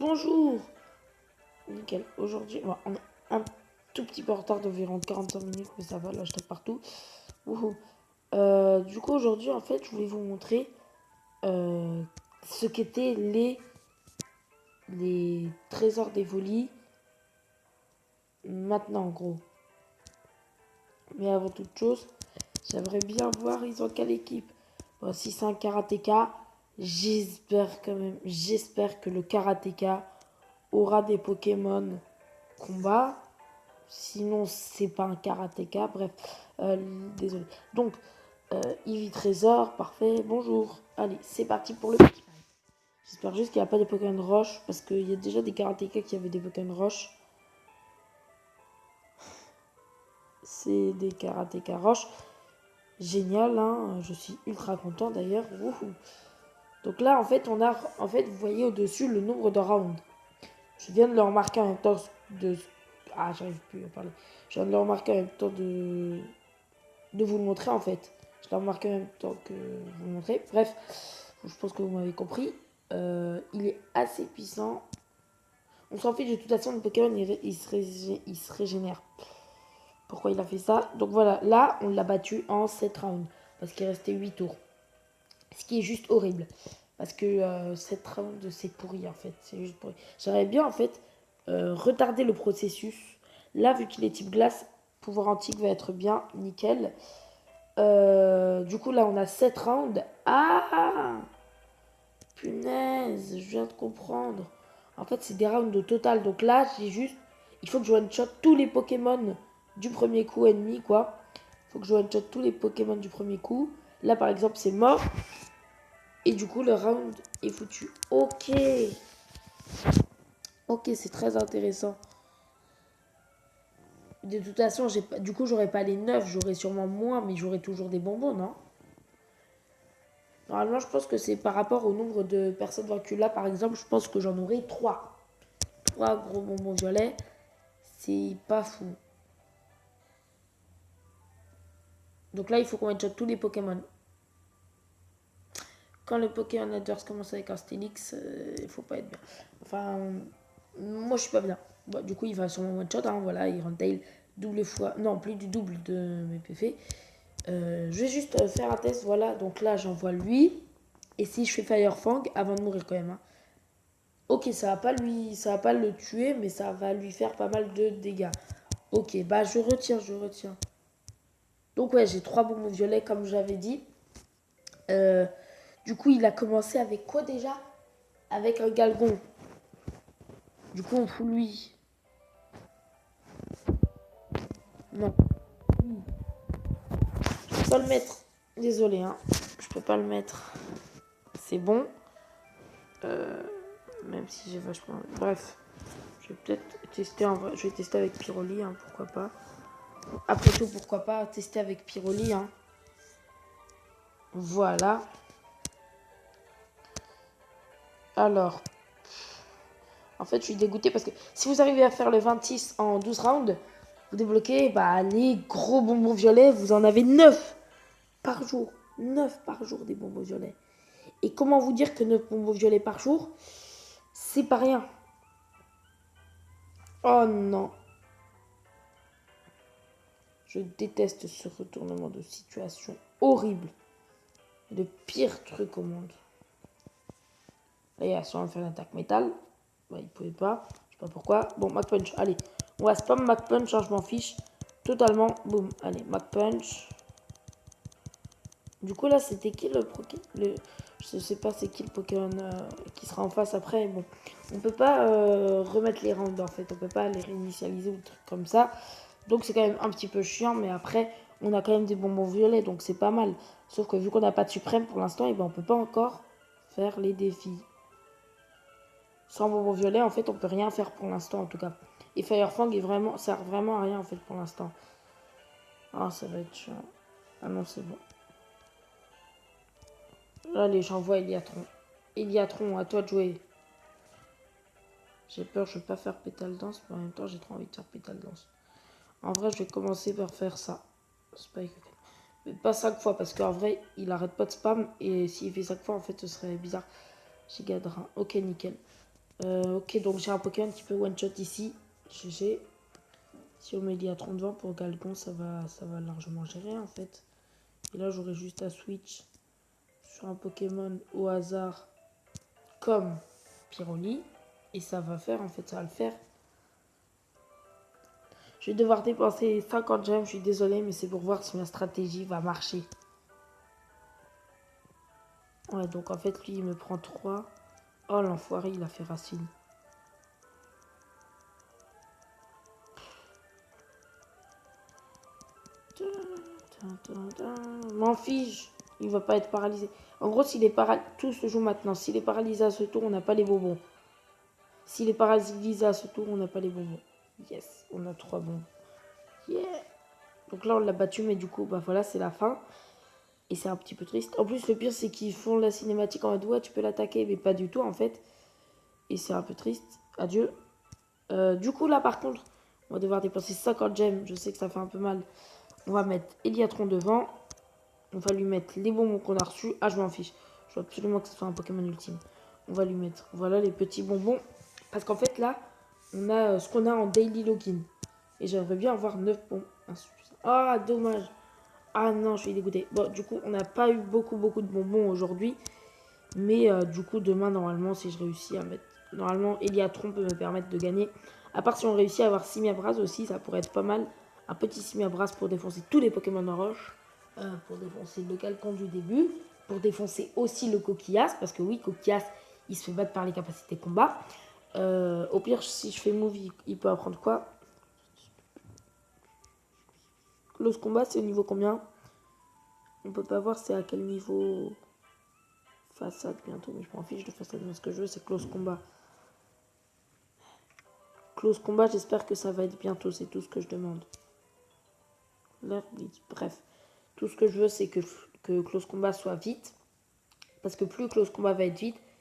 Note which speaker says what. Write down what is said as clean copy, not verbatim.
Speaker 1: Bonjour. Nickel. Aujourd'hui, bon, on est un tout petit peu en retard d'environ 45 minutes, mais ça va, là je tape partout. Wouhou. Du coup, aujourd'hui, en fait, je voulais vous montrer euh, ce qu'étaient les trésors des folies maintenant, en gros. Mais avant toute chose, j'aimerais bien voir, ils ont quelle équipe. Bon, si c'est un karatéka, j'espère que le karatéka aura des Pokémon combat. Sinon, c'est pas un karatéka. Bref, désolé. Donc, Eevee Trésor, parfait. Bonjour. Allez, c'est parti pour le petit. J'espère juste qu'il n'y a pas des Pokémon Roche. Parce qu'il y a déjà des karatékas qui avaient des Pokémon Roche. C'est des karatékas Roche. Génial, hein. Je suis ultra content d'ailleurs. Wouhou. Donc là, en fait, vous voyez au-dessus le nombre de rounds. Je viens de le remarquer en même temps de. Ah, j'arrive plus à parler. Je viens de le remarquer en même temps de vous le montrer en fait. Je l'ai remarqué en même temps que vous le montrez. Bref, je pense que vous m'avez compris. Il est assez puissant. On s'en fiche de toute façon, le Pokémon il se régénère. Pourquoi il a fait ça? Donc voilà, là on l'a battu en 7 rounds. Parce qu'il restait 8 tours. Ce qui est juste horrible. Parce que 7 rounds c'est pourri en fait. C'est juste pourri. J'aimerais bien en fait retarder le processus. Là, vu qu'il est type glace, pouvoir antique va être bien, nickel. Du coup, là, on a 7 rounds. Ah! Punaise, je viens de comprendre. En fait, c'est des rounds au total. Donc là, j'ai juste. Il faut que je one-shot tous les Pokémon du premier coup ennemi, quoi. Il faut que je one-shot tous les Pokémon du premier coup. Là, par exemple, c'est mort. Et du coup, le round est foutu. Ok. Ok, c'est très intéressant. De toute façon, du coup, j'aurais pas les 9, j'aurais sûrement moins, mais j'aurais toujours des bonbons, non? Normalement, je pense que c'est par rapport au nombre de personnes vaincues. Là, par exemple, je pense que j'en aurai 3. 3 gros bonbons violets. C'est pas fou. Donc là, il faut qu'on mette tous les Pokémon. Quand le Pokémon Adverse commence avec un Stélix, il faut pas être bien. Enfin, moi, je suis pas bien. Bon, du coup, il va sûrement one-shot. Hein, voilà, il rentre tail double fois. Non, plus du double de mes PV. Je vais juste faire un test. Voilà, donc là, j'envoie lui. Et si je fais Fire Fang, avant de mourir quand même, hein. Ok, ça va pas le tuer, mais ça va lui faire pas mal de dégâts. Ok, bah je retiens, je retiens. Donc ouais, j'ai 3 bonbons violets comme j'avais dit. Euh, du coup, il a commencé avec quoi déjà? Avec un galgon. Du coup, on fout lui. Non, je peux pas le mettre. Désolé, hein. Je peux pas le mettre. C'est bon. Euh, Même si j'ai vachement. Bref, je vais peut-être tester en vrai. Je vais tester avec Pyroli, hein, pourquoi pas. Après tout, pourquoi pas tester avec Pyroli, hein. Voilà. Alors, en fait, je suis dégoûtée parce que si vous arrivez à faire le 26 en 12 rounds, vous débloquez bah, les gros bonbons violets. Vous en avez 9 par jour. 9 par jour des bonbons violets. Et comment vous dire que 9 bonbons violets par jour, c'est pas rien. Oh non. Je déteste ce retournement de situation horrible. Le pire truc au monde. Là, il a sûrement fait l'attaque métal. Bah, il pouvait pas. Je sais pas pourquoi. Bon, Mac Punch. Allez. On va spam Mac Punch. Hein, je m'en fiche. Totalement. Boum. Allez, Mac Punch. Du coup, là, c'était qui je sais pas c'est qui le Pokémon qui sera en face après. Bon, on peut pas remettre les rounds en fait. On peut pas les réinitialiser ou des trucs comme ça. Donc, c'est quand même un petit peu chiant. Mais après, on a quand même des bonbons violets. Donc, c'est pas mal. Sauf que vu qu'on n'a pas de suprême pour l'instant, et ben, on peut pas encore faire les défis. Sans bonbons violets, en fait, on peut rien faire pour l'instant en tout cas. Et Firefang sert vraiment à rien en fait pour l'instant. Ah, ça va être chiant. Ah non, c'est bon. Allez, j'envoie Eliatron. Eliatron, à toi de jouer. J'ai peur, je vais pas faire pétale danse, mais en même temps, j'ai trop envie de faire pétale danse. En vrai, je vais commencer par faire ça. Spike. Mais pas 5 fois, parce qu'en vrai, il arrête pas de spam. Et s'il fait 5 fois, en fait, ce serait bizarre. Gigadrin. Ok, nickel. Ok, donc j'ai un Pokémon qui peut one-shot ici. GG. Si on met Liatron devant pour Galgon, ça va largement gérer en fait. Et là, j'aurais juste à switch sur un Pokémon au hasard comme Pyroli. Et ça va faire, en fait, ça va le faire. Je vais devoir dépenser 50 gemmes, je suis désolé, mais c'est pour voir si ma stratégie va marcher. Ouais, donc en fait, lui, il me prend 3. Oh, l'enfoiré, il a fait racine. M'en fiche, il va pas être paralysé. En gros, s'il est paralysé, tout se joue maintenant. S'il est paralysé à ce tour, on n'a pas les bonbons. S'il est paralysé à ce tour, on n'a pas les bonbons. Yes, on a 3 bonbons. Yeah. Donc là, on l'a battu, mais du coup, bah voilà, c'est la fin. Et c'est un petit peu triste. En plus, le pire, c'est qu'ils font la cinématique en mode ouais, tu peux l'attaquer, mais pas du tout en fait. Et c'est un peu triste. Adieu. Du coup, là, par contre, on va devoir dépenser 50 gemmes. Je sais que ça fait un peu mal. On va mettre Eliatron devant. On va lui mettre les bonbons qu'on a reçus. Ah, je m'en fiche. Je veux absolument que ce soit un Pokémon ultime. On va lui mettre, voilà, les petits bonbons. Parce qu'en fait, là, on a ce qu'on a en daily login. Et j'aimerais bien avoir 9 bonbons. Ah, dommage. Ah non, je suis dégoûtée. Bon, du coup, on n'a pas eu beaucoup de bonbons aujourd'hui. Mais du coup, demain, normalement, si je réussis à mettre... Normalement, Eliatron peut me permettre de gagner. À part si on réussit à avoir Simiabras aussi, ça pourrait être pas mal. Un petit Simiabras pour défoncer tous les Pokémon en roche. Pour défoncer le Calcon du début. Pour défoncer aussi le Coquillas. Parce que oui, Coquillas, il se fait battre par les capacités combat. Au pire, si je fais move, il peut apprendre quoi? Close combat, c'est au niveau combien? On peut pas voir c'est à quel niveau. Façade bientôt, mais je m'en fiche de façade. Mais ce que je veux, c'est close combat. Close combat, j'espère que ça va être bientôt. C'est tout ce que je demande. Bref. Tout ce que je veux, c'est que close combat soit vite. Parce que plus close combat va être vite,